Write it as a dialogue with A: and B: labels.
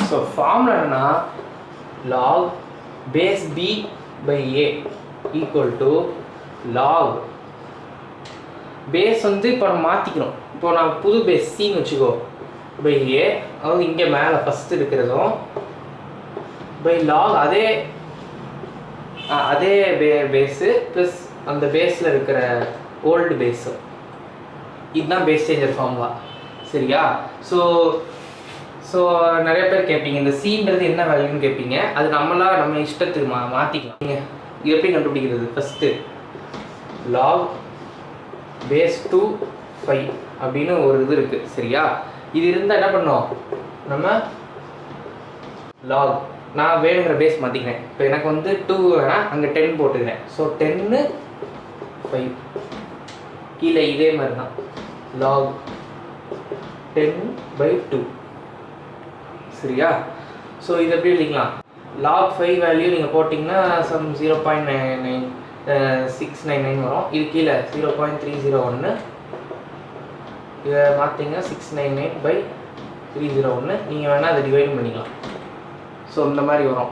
A: So formula என்னன்னா log base b by a equal to log base வந்து இப்போ நம்ம மாற்றிக்கணும். இப்போ நான் புது பேஸ் சின்னு வச்சுக்கோ பை ஏ, அதாவது இங்கே மேலே ஃபஸ்ட்டு இருக்கிறதும் பை லாக் அதே பேஸு ப்ளஸ் அந்த பேஸில் இருக்கிற ஓல்டு பேஸு. இதுதான் பேஸ் சேஞ்சர் ஃபார்முலா. சரியா? ஸோ நிறைய பேர் கேட்பீங்க இந்த சின்றது என்ன வேல்யூன்னு கேட்பீங்க. அது நம்ம இஷ்டத்துக்கு மாற்றிக்கலாம். நீங்கள் இது எப்படி கண்டுபிடிக்கிறது? ஃபஸ்ட்டு லாக் பேஸ் 2 5 அப்படின்னு ஒரு இது இருக்குது. சரியா? இது இருந்தால் என்ன பண்ணோம், நம்ம லாக் நான் வேணுங்கிற பேஸ் மாற்றிக்கிறேன். இப்போ எனக்கு வந்து 2 வேணால் அங்கே 10 போட்டுக்கிறேன். ஸோ 10 5 கீழே இதே மாதிரி தான் லாக் 10/2. சரியா? ஸோ இது எப்படி இல்லைங்களா, லாக் 5 வேல்யூ நீங்கள் போட்டிங்கன்னா சம் 0.699 வரும். இது கீழே 0.301. இதை மாற்றிங்க 699/301. நீங்கள் வேணால் அதை டிவைட் பண்ணிக்கலாம். ஸோ இந்த மாதிரி வரும்.